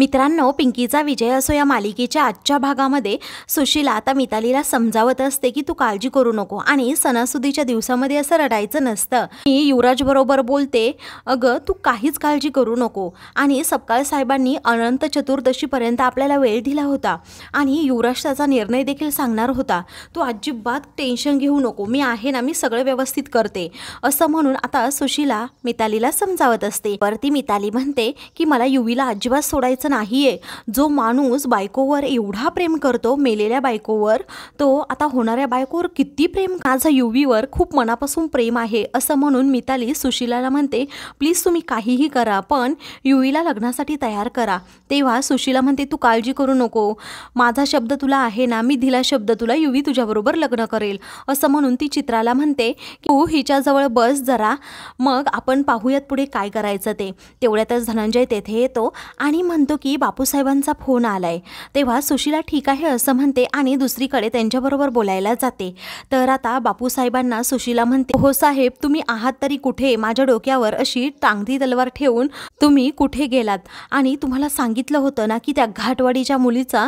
मित्रांनो, पिंकीचा विजय असो या मालिकेच्या आजच्या भागामध्ये सुशीला आता मितालीला समजावत असते की तू काळजी करू नको आणि सणासुदीच्या दिवसामध्ये असं रडायचं नसतं। मी युवराज बरोबर बोलते, अगं तू काहीच काळजी करू नको आणि सपकाळ साहेबांनी अनंत चतुर्दशीपर्यंत आपल्याला वेळ दिला होता आणि युवराज त्याचा निर्णय देखील सांगणार होता। तू अजिबात टेन्शन घेऊ नको, मी आहे ना, मी सगळं व्यवस्थित करते असं म्हणून आता सुशीला मितालीला समजावत असते। वरती मिताली म्हणते की मला युवीला अजिबात सोडायचं नाहीये। जो माणूस बायकोवर एवढा प्रेम करतो, मेलेल्या बायकोवर, तो आता होणाऱ्या बायकोवर किती प्रेम, माझा युवीवर खूप मनापासून प्रेम आहे असं म्हणून मिताली सुशीलाला म्हणते, प्लीज तुम्ही काहीही करा पण युवीला लग्नासाठी तयार करा। तेव्हा सुशीला म्हणते, तू काळजी करू नको, माझा शब्द तुला आहे ना, मी दिला शब्द तुला, युवी तुझ्याबरोबर लग्न करेल असं म्हणून ती चित्राला म्हणते की तू हिच्याजवळ बस जरा, मग आपण पाहूयात पुढे काय करायचं ते। तेवढ्यातच धनंजय तेथे येतो आणि म्हणतो की बापूसाहेबांचा फोन आलाय। तेव्हा सुशीला ठीक आहे असं म्हणते आणि दुसरीकडे त्यांच्याबरोबर बोलायला जाते। तर आता बापूसाहेबांना सुशीला म्हणते, हो साहेब, तुम्ही आहात तरी कुठे? माझ्या डोक्यावर अशी टांगती तलवार ठेवून तुम्ही कुठे गेलात? आणि तुम्हाला सांगितलं होतं ना की त्या घाटवाडीच्या मुलीचा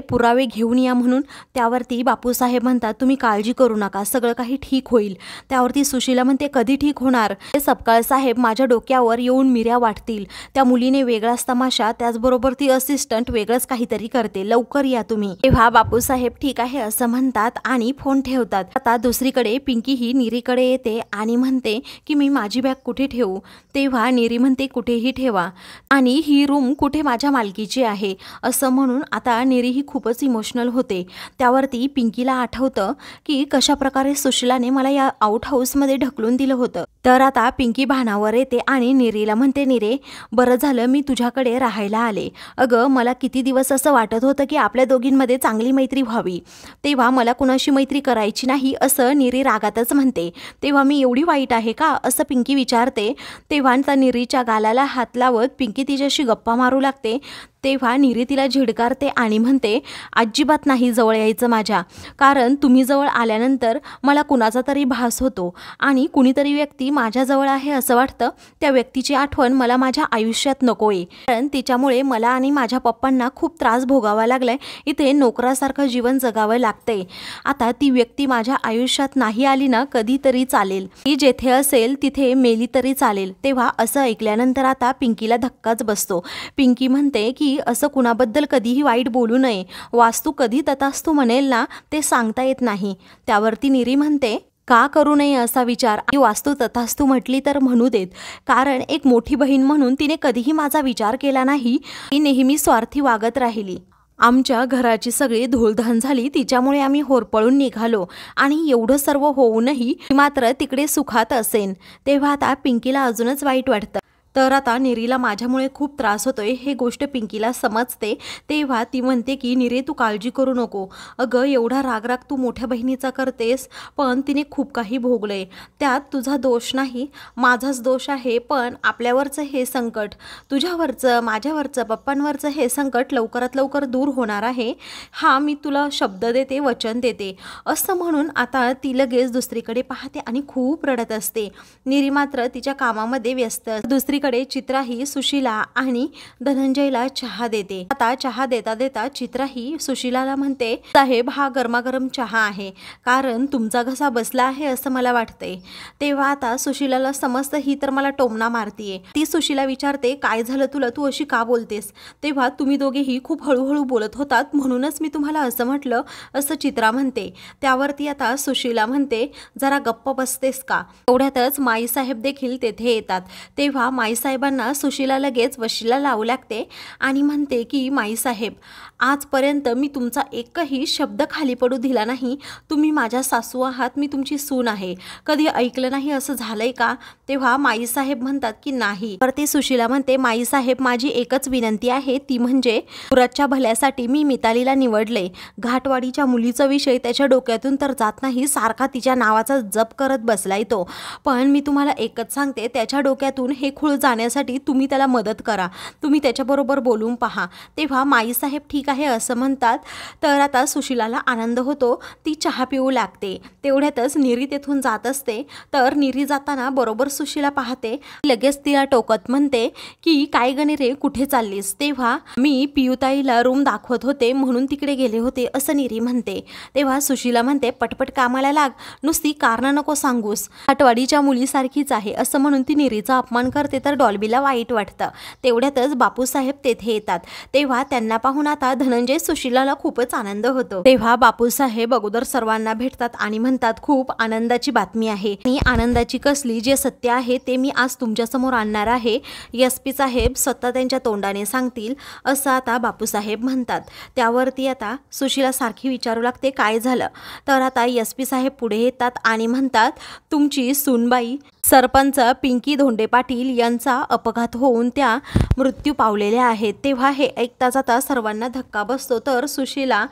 पुरावे घेऊन या म्हणून। त्यावरती बापूसाहेब म्हणतात, तुम्ही काळजी करू नका, सगळं काही ठीक होईल। त्यावरती सुशीला म्हणते, कधी ठीक होणार? सपकाळ साहेब माझ्या डोक्यावर येऊन मिऱ्या वाटतील, त्या मुलीने वेगळाच तमाशा, त्याचबरोबर ती असिस्टंट वेगळंच काहीतरी करते, लवकर या तुम्ही। तेव्हा बापूसाहेब ठीक आहे असं म्हणतात आणि फोन ठेवतात। आता दुसरीकडे पिंकी ही निरीकडे येते आणि म्हणते की मी माझी बॅग कुठे ठेवू? तेव्हा निरी म्हणते, कुठेही ठेवा आणि ही रूम कुठे माझ्या मालकीची आहे असं म्हणून आता निरी ही खूपच इमोशनल होते। त्यावरती पिंकीला आठवतं की कशा प्रकारे सुशीलाने मला या आउट हाऊसमध्ये ढकलून दिलं होतं। तर आता पिंकी भानावर येते आणि निरीला म्हणते, निरे बरं झालं मी तुझ्याकडे राहायला आले। अगं मला किती दिवस असं वाटत होतं की आपल्या दोघींमध्ये चांगली मैत्री व्हावी, तेव्हा मला कुणाशी मैत्री करायची नाही असं निरी रागातच म्हणते। तेव्हा मी एवढी वाईट आहे का असं पिंकी विचारते। तेव्हा त्या निरीच्या गालाला हात लावत पिंकी तिच्याशी गप्पा मारू लागते। तेव्हा निरी तिला झिडकारते आणि म्हणते, अजिबात नाही जवळ यायचं माझ्या, कारण तुम्ही जवळ आल्यानंतर मला कुणाचा तरी भास होतो आणि कुणीतरी व्यक्ती माझ्याजवळ आहे असं वाटतं। त्या व्यक्तीची आठवण मला माझ्या आयुष्यात नकोय, कारण तिच्यामुळे मला आणि माझ्या पप्पांना खूप त्रास भोगावा लागलाय, इथे नोकरासारखं जीवन जगावं लागतंय। आता ती व्यक्ती माझ्या आयुष्यात नाही आली ना कधीतरी चालेल, ती जेथे असेल तिथे मेली तरी चालेल। तेव्हा असं ऐकल्यानंतर आता पिंकीला धक्काच बसतो। पिंकी म्हणते की असं कुणाबद्दल कधीही वाईट बोलू नये, वास्तू कधी तथास्तू म्हणेल ना ते सांगता येत नाही। त्यावरती निरी म्हणते, का करू नये असा विचार? आणि वास्तू तथास्तू म्हटली तर म्हणू देत, कारण एक मोठी बहीण म्हणून तिने कधीही माझा विचार केला नाही, ती नेहमी स्वार्थी वागत राहिली। आमच्या घराची सगळी धूळधाण झाली, तिच्यामुळे आम्ही होरपळून निघालो आणि एवढं सर्व होऊनही मात्र तिकडे सुखात असेन। तेव्हा आता पिंकीला अजूनच वाईट वाटतं। तर आता निरीला माझ्यामुळे खूप त्रास होतोय हे गोष्ट पिंकीला समजते। तेव्हा ती म्हणते की निरे तू काळजी करू नको, अगं एवढा रागराग तू मोठ्या बहिणीचा करतेस, पण तिने खूप काही भोगलंय, त्यात तुझा दोष नाही, माझाच दोष आहे। पण आपल्यावरचं हे संकट, तुझ्यावरचं, माझ्यावरचं, पप्पांवरचं हे संकट लवकरात लवकर दूर होणार आहे, हा मी तुला शब्द देते, वचन देते असं म्हणून आता ती लगेच दुसरीकडे पाहते आणि खूप रडत असते। निरी मात्र तिच्या कामामध्ये व्यस्त। दुसरी चित्रा ही सुशीला आणि धनंजयला चहा देते। आता चहा देता देता चित्रा ही सुशीलाला म्हणते, साहेब हा गरमागरम चहा आहे, कारण तुमचा घसा बसला आहे असं मला वाटते। तेव्हा आता सुशीलाला समजतं ही तर मला टोमणा मारतीये। ती सुशीला विचारते, काय झालं तुला, तू अशी का बोलतेस? तेव्हा तुम्ही दोघेही खूप हळूहळू बोलत होतात म्हणूनच मी तुम्हाला असं म्हटलं असं चित्रा म्हणते। त्यावरती आता सुशीला म्हणते, जरा गप्प बसतेस का? एवढ्यातच माईसाहेब देखील तेथे येतात। तेव्हा माईसाहेबांना सुशीला लगेच वशीला लावू लागते आणि म्हणते की माईसाहेब, आजपर्यंत मी तुमचा एकही शब्द खाली पडू दिला नाही, तुम्ही माझ्या सासू आहात, मी तुमची सून आहे, कधी ऐकलं नाही असं झालंय का? तेव्हा माईसाहेब म्हणतात की नाही। तर ती सुशीला म्हणते, माईसाहेब माझी एकच विनंती आहे, ती म्हणजे युवराजच्या भल्यासाठी मी मितालीला निवडले, घाटवाडीच्या मुलीचा विषय त्याच्या डोक्यातून तर जात नाही, सारखा तिच्या नावाचा जप करत बसलाय तो, पण मी तुम्हाला एकच सांगते, त्याच्या डोक्यातून हे खूळ जाण्यासाठी तुम्ही त्याला मदत करा, तुम्ही त्याच्याबरोबर बोलून पहा. तेव्हा माईसाहेब ठीक आहे असं म्हणतात. तर आता सुशिलाला आनंद होतो, ती चहा पिऊ लागते. तेवढ्यातच निरी तेथून जात असते. तर निरी जाताना बरोबर सुशिला पाहते. लगेच तिला टोकत म्हणते की काय गणे रे, कुठे चाललीस? तेव्हा मी पियुताईला रूम दाखवत होते म्हणून तिकडे गेले होते असं निरी म्हणते. तेव्हा सुशिला म्हणते पटपट कामाला लाग, नुसती कारणं नको सांगूस, आठवाडीच्या मुलीसारखीच आहे असं म्हणून ती निरीचा अपमान करते. तर डॉल्बीला वाईट वाटतं. तेवढ्यातच बापूसाहेब तेथे येतात. तेव्हा त्यांना पाहून आता धनंजय सुशिलाला खूपच आनंद होतो. तेव्हा बापूसाहेब अगोदर सर्वांना भेटतात आणि म्हणतात खूप आनंदाची बातमी आहे आणि आनंदाची कसली, जे सत्य आहे ते मी आज तुमच्या समोर आणणार आहे. SP साहेब स्वतः त्यांच्या तोंडाने सांगतील असं आता बापूसाहेब म्हणतात. त्यावरती आता सुशिला सारखी विचारू लागते काय झालं. तर आता SP साहेब पुढे येतात आणि म्हणतात तुमची सूनबाई सरपंच पिंकी धोंडे पाटील यांचा अपघात होऊन त्या मृत्यू पावलेल्या आहेत. तेव्हा हे ऐकताच आता सर्वांना धक्का बसतो. तर सुशिला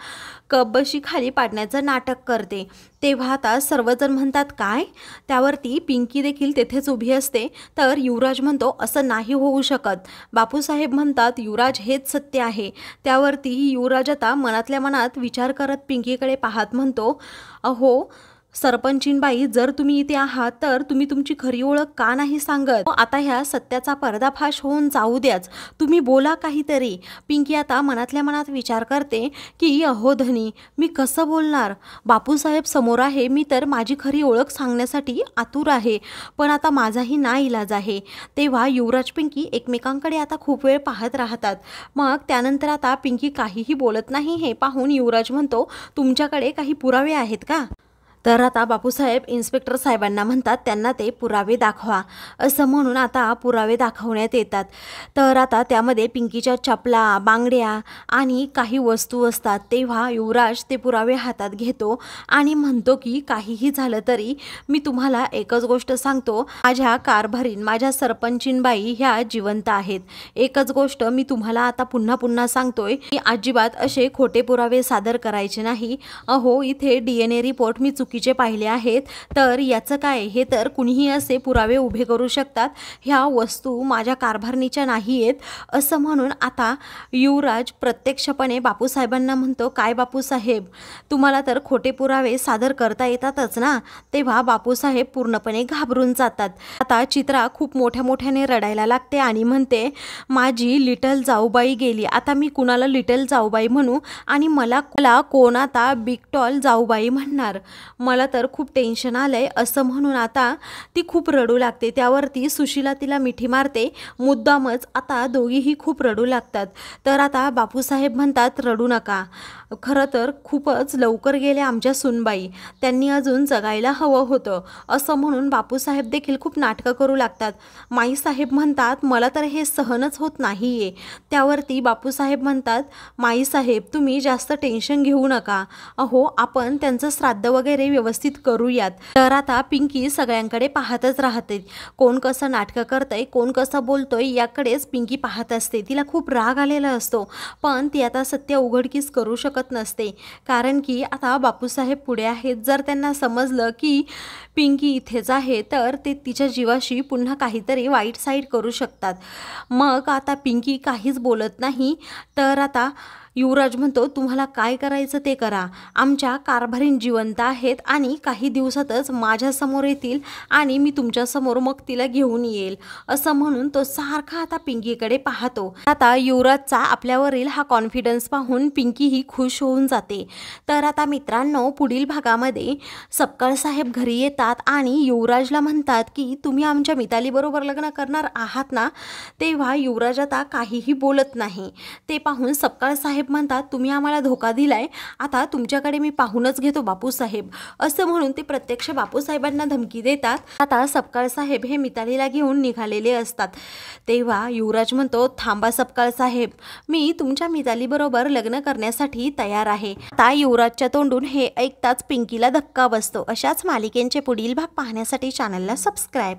कब्बशी खाली पाडण्याचं नाटक करते. तेव्हा आता सर्वजण म्हणतात काय. त्यावरती पिंकी देखील तेथेच उभी असते. तर युवराज म्हणतो असं नाही होऊ शकत. बापूसाहेब म्हणतात युवराज हेच सत्य आहे. त्यावरती युवराज आता मनातल्या मनात विचार करत पिंकीकडे पाहत म्हणतो अहो सरपंचीनबाई, जर तुम्ही इथे आहात तर तुम्ही तुमची खरी ओळख का नाही सांगत? आता ह्या सत्याचा पर्दाफाश होऊन जाऊ द्याच, तुम्ही बोला काहीतरी. पिंकी आता मनातल्या मनात विचार करते की अहो धनी, मी कसं बोलणार? बापूसाहेब समोर आहे, मी तर माझी खरी ओळख सांगण्यासाठी आतुर आहे, पण आता माझाही नाईलाज आहे. तेव्हा युवराज पिंकी एकमेकांकडे आता खूप वेळ पाहत राहतात. मग त्यानंतर आता पिंकी काहीही बोलत नाही. हे पाहून युवराज म्हणतो तुमच्याकडे काही पुरावे आहेत का? तर आता बापूसाहेब इन्स्पेक्टर साहेबांना म्हणतात त्यांना ते पुरावे दाखवा असं म्हणून आता पुरावे दाखवण्यात येतात. तर आता त्यामध्ये पिंकीच्या चपला, बांगड्या आणि काही वस्तू असतात. तेव्हा युवराज ते पुरावे हातात घेतो आणि म्हणतो की काहीही झालं तरी मी तुम्हाला एकच गोष्ट सांगतो, माझ्या कारभारीन, माझ्या सरपंचीनबाई ह्या जिवंत आहेत. एकच गोष्ट मी तुम्हाला आता पुन्हा पुन्हा सांगतोय की अजिबात असे खोटे पुरावे सादर करायचे नाही. अहो इथे DNA रिपोर्ट मी चुकीचे पाहिले आहेत. तर याचं काय, हे तर कुणीही असे पुरावे उभे करू शकतात. ह्या वस्तू माझ्या कारभारणीच्या नाही आहेत असं म्हणून आता युवराज प्रत्यक्षपणे बापूसाहेबांना म्हणतो काय बापूसाहेब, तुम्हाला तर खोटे पुरावे सादर करता येतातच ना? तेव्हा बापूसाहेब पूर्णपणे घाबरून जातात. आता चित्रा खूप मोठ्या मोठ्याने रडायला लागते आणि म्हणते माझी लिटल जाऊबाई गेली, आता मी कुणाला लिटल जाऊबाई म्हणू आणि मला कोण आता बिग टॉल जाऊबाई म्हणणार? मला तर खूप टेन्शन आलंय असं म्हणून आता ती खूप रडू लागते. त्यावरती सुशिला तिला मिठी मारते मुद्दामच. आता दोघीही खूप रडू लागतात. तर आता बापूसाहेब म्हणतात रडू नका, खरं तर खूपच लवकर गेले आमच्या सुनबाई, त्यांनी अजून जगायला हवं होतं असं म्हणून बापूसाहेब देखील खूप नाटकं करू लागतात. माईसाहेब म्हणतात मला तर हे सहनच होत नाही आहे. त्यावरती बापूसाहेब म्हणतात माईसाहेब तुम्ही जास्त टेन्शन घेऊ नका, अहो आपण त्यांचं श्राद्ध वगैरे व्यवस्थित करूयात. तर आता पिंकी सगळ्यांकडे पाहतच राहते. कोण कसं नाटकं करतंय, कोण कसं बोलतोय याकडेच पिंकी पाहत असते. तिला खूप राग आलेला असतो, पण ती आता सत्य उघडकीस करू शकत नसते. कारण की आता बापूसाहेब पुढे आहेत. जर त्यांना समजलं की पिंकी इथेच आहे तर ते तिच्या जीवाशी पुन्हा काहीतरी वाईट साईड करू शकतात. मग आता पिंकी काहीच बोलत नाही. तर आता युवराज म्हणतो तुम्हाला काय करायचं ते करा, आमच्या कारभारीन जिवंत आहेत आणि काही दिवसातच माझ्यासमोर येतील आणि मी तुमच्यासमोर मग तिला घेऊन येईल असं म्हणून तो सारखा आता पिंकीकडे पाहतो. आता युवराजचा आपल्यावरील हा कॉन्फिडन्स पाहून पिंकी ही खुश होऊन जाते. तर आता मित्रांनो पुढील भागामध्ये सपकाळ साहेब घरी येतात आणि युवराजला म्हणतात की तुम्ही आमच्या मितालीबरोबर लग्न करणार आहात ना? तेव्हा युवराज आता काहीही बोलत नाही. ते पाहून सपकाळ साहेब म्हणतात तुम्ही आम्हाला धोका दिलाय, आता तुमच्याकडे मी पाहूनच घेतो बापूसाहेब असं म्हणून ते प्रत्यक्ष बापूसाहेबांना धमकी देतात. आता सपकाळ साहेब हे मितालीला घेऊन निघालेले असतात. तेव्हा युवराज म्हणतो थांबा सपकाळ साहेब, मी तुमच्या मितालीबरोबर लग्न करण्यासाठी तयार आहे. आता युवराजच्या तोंडून हे ऐकताच पिंकीला धक्का बसतो. अशाच मालिकेंचे पुढील भाग पाहण्यासाठी चॅनलला सबस्क्राईब